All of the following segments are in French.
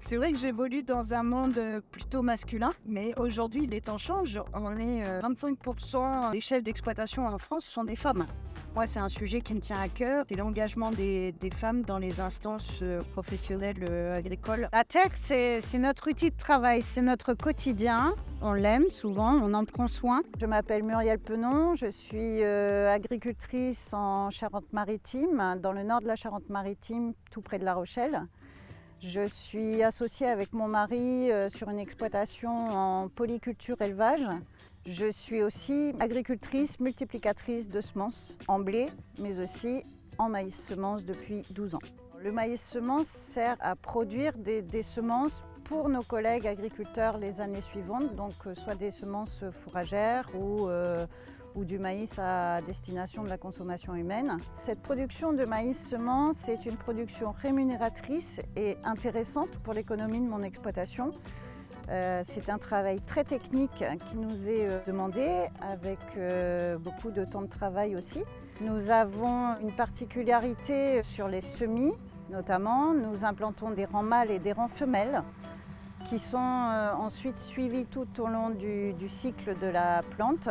C'est vrai que j'évolue dans un monde plutôt masculin, mais aujourd'hui les temps changent. On est 25% des chefs d'exploitation en France sont des femmes. Moi, c'est un sujet qui me tient à cœur, c'est l'engagement des femmes dans les instances professionnelles agricoles. La terre, c'est notre outil de travail, c'est notre quotidien. On l'aime souvent, on en prend soin. Je m'appelle Muriel Penon, je suis agricultrice en Charente-Maritime, dans le nord de la Charente-Maritime, tout près de La Rochelle. Je suis associée avec mon mari sur une exploitation en polyculture élevage. Je suis aussi agricultrice multiplicatrice de semences en blé, mais aussi en maïs semences depuis 12 ans. Le maïs semences sert à produire des semences pour nos collègues agriculteurs les années suivantes, donc soit des semences fourragères ou du maïs à destination de la consommation humaine. Cette production de maïs semences est une production rémunératrice et intéressante pour l'économie de mon exploitation. C'est un travail très technique qui nous est demandé, avec beaucoup de temps de travail aussi. Nous avons une particularité sur les semis, notamment. Nous implantons des rangs mâles et des rangs femelles qui sont ensuite suivis tout au long du cycle de la plante,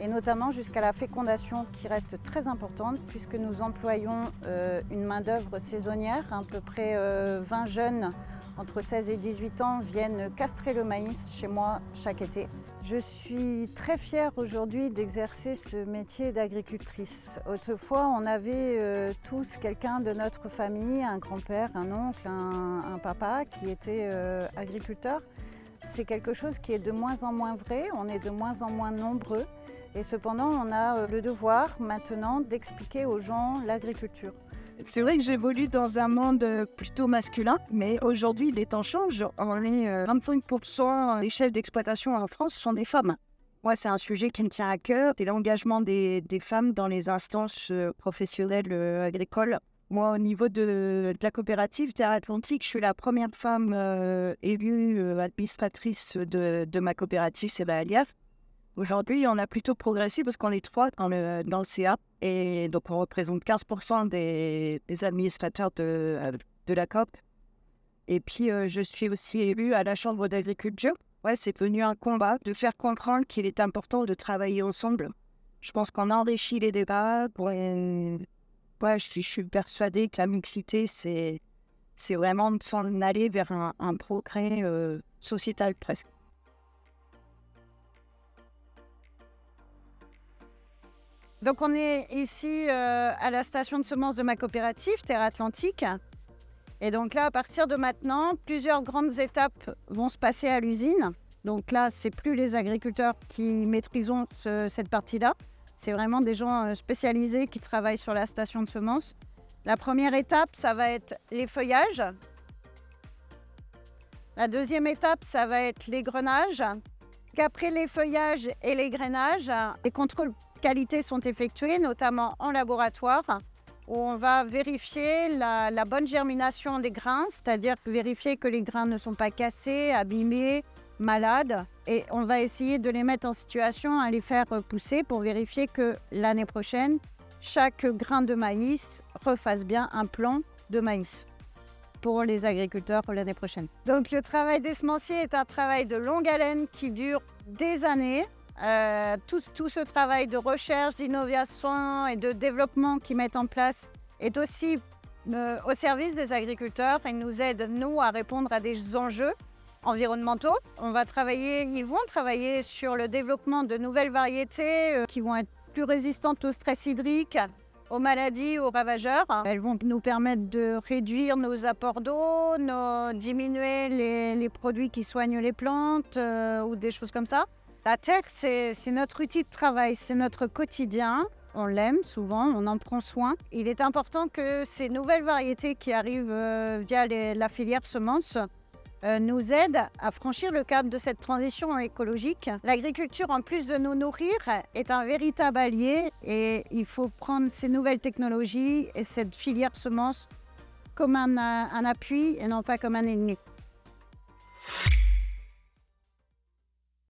et notamment jusqu'à la fécondation qui reste très importante puisque nous employons une main-d'œuvre saisonnière. À peu près 20 jeunes entre 16 et 18 ans viennent castrer le maïs chez moi chaque été. Je suis très fière aujourd'hui d'exercer ce métier d'agricultrice. Autrefois, on avait tous quelqu'un de notre famille, un grand-père, un oncle, un papa qui était agriculteur. C'est quelque chose qui est de moins en moins vrai, on est de moins en moins nombreux. Et cependant, on a le devoir maintenant d'expliquer aux gens l'agriculture. C'est vrai que j'évolue dans un monde plutôt masculin, mais aujourd'hui, les temps changent. On est 25% des chefs d'exploitation en France sont des femmes. Moi, c'est un sujet qui me tient à cœur, c'est l'engagement des femmes dans les instances professionnelles agricoles. Moi, au niveau de la coopérative Terre Atlantique, je suis la première femme élue administratrice de ma coopérative, c'est Aliaf. Aujourd'hui, on a plutôt progressé parce qu'on est 3 dans le CA, et donc on représente 15% des administrateurs de la COP. Et puis, je suis aussi élue à la Chambre d'agriculture. Ouais, c'est devenu un combat de faire comprendre qu'il est important de travailler ensemble. Je pense qu'on enrichit les débats. Ouais, je suis persuadée que la mixité, c'est vraiment de s'en aller vers un progrès sociétal presque. Donc on est ici à la station de semences de ma coopérative, Terre Atlantique. Et donc là, à partir de maintenant, plusieurs grandes étapes vont se passer à l'usine. Donc là, c'est plus les agriculteurs qui maîtrisent cette partie-là. C'est vraiment des gens spécialisés qui travaillent sur la station de semences. La première étape, ça va être les feuillages. La deuxième étape, ça va être l'égrenage. Après les feuillages et l'égrainage, les contrôles qualité sont effectués, notamment en laboratoire, où on va vérifier la bonne germination des grains, c'est-à-dire vérifier que les grains ne sont pas cassés, abîmés, malades, et on va essayer de les mettre en situation à les faire pousser pour vérifier que l'année prochaine, chaque grain de maïs refasse bien un plan de maïs pour les agriculteurs pour l'année prochaine. Donc le travail des semenciers est un travail de longue haleine qui dure des années. Tout ce travail de recherche, d'innovation et de développement qu'ils mettent en place est aussi au service des agriculteurs et nous aide, nous, à répondre à des enjeux environnementaux. Ils vont travailler sur le développement de nouvelles variétés qui vont être plus résistantes au stress hydrique, aux maladies, aux ravageurs. Elles vont nous permettre de réduire nos apports d'eau, diminuer les produits qui soignent les plantes ou des choses comme ça. La terre, c'est notre outil de travail, c'est notre quotidien. On l'aime souvent, on en prend soin. Il est important que ces nouvelles variétés qui arrivent via la filière semences nous aident à franchir le cap de cette transition écologique. L'agriculture, en plus de nous nourrir, est un véritable allié et il faut prendre ces nouvelles technologies et cette filière semences comme un appui et non pas comme un ennemi.